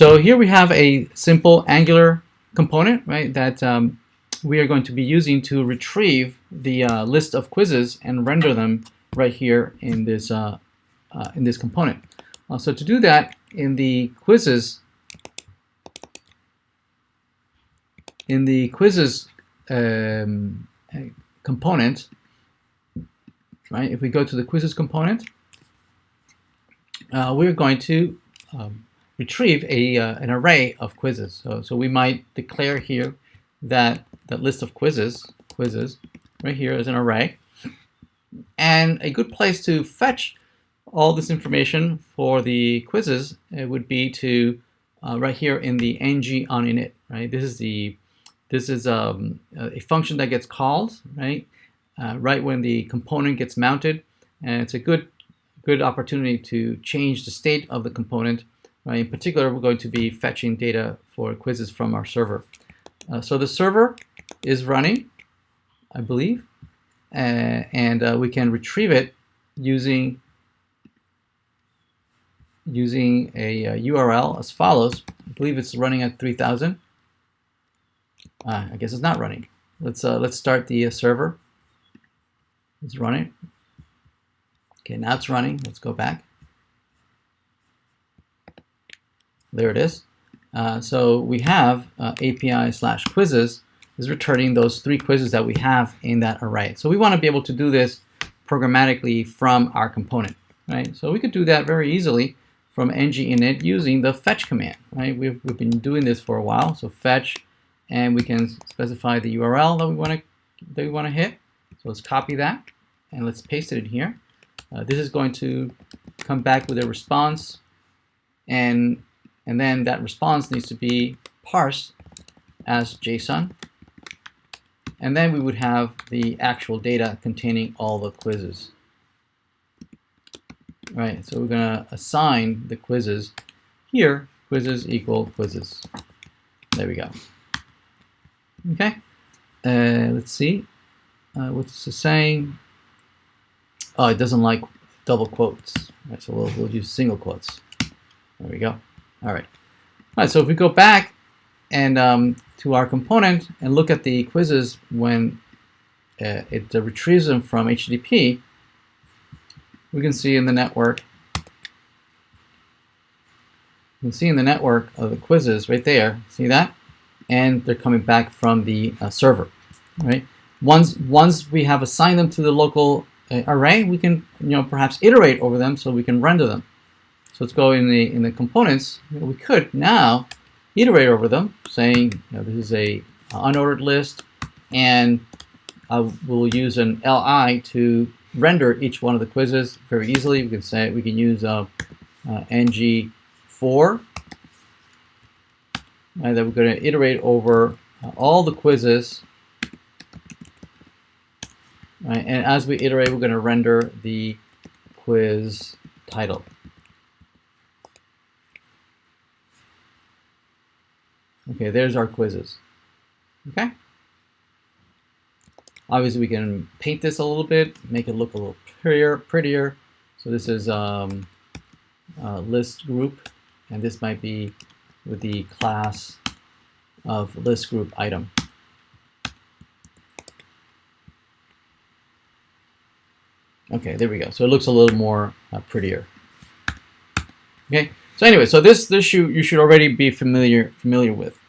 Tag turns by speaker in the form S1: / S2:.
S1: So here we have a simple Angular component, right, that we are going to be using to retrieve the list of quizzes and render them right here in this component. So to do that, in the quizzes component, right? If we go to the quizzes component, we're going to retrieve an array of quizzes. So we might declare here that list of quizzes right here is an array, and a good place to fetch all this information for the quizzes would be to right here in the ng on init, right? This is a function that gets called right when the component gets mounted, and it's a good opportunity to change the state of the component. Right? In particular, we're going to be fetching data for quizzes from our server. So the server is running, I believe, and we can retrieve it using a URL as follows. I believe it's running at 3000. I guess it's not running. Let's start the server. It's running. Okay, now it's running. Let's go back. There it is. So we have API/quizzes is returning those 3 quizzes that we have in that array. So we want to be able to do this programmatically from our component, right? So we could do that very easily from ng-init using the fetch command, right? We've been doing this for a while. So fetch, and we can specify the URL that we want to hit. So let's copy that and let's paste it in here. This is going to come back with a response, and then that response needs to be parsed as JSON. And then we would have the actual data containing all the quizzes. Right, so we're going to assign the quizzes here, quizzes equal quizzes. There we go. Okay, let's see what this is saying. Oh, it doesn't like double quotes. Right, so we'll use single quotes. There we go. All right. All right, so if we go back and to our component and look at the quizzes when it retrieves them from HTTP, we can see in the network. You can see in the network of the quizzes right there. See that? And they're coming back from the server, right? Once we have assigned them to the local array, we can perhaps iterate over them so we can render them. So let's go in the components. We could now iterate over them, saying this is a unordered list, and we'll use an li to render each one of the quizzes very easily. We can use ng4, and then we're going to iterate over all the quizzes. Right, and as we iterate, we're going to render the quiz title. Okay, there's our quizzes. Okay. Obviously, we can paint this a little bit, make it look a little prettier. So this is list group, and this might be with the class of list group item. Okay, there we go. So it looks a little more prettier. Okay. So anyway, so this you should already be familiar with.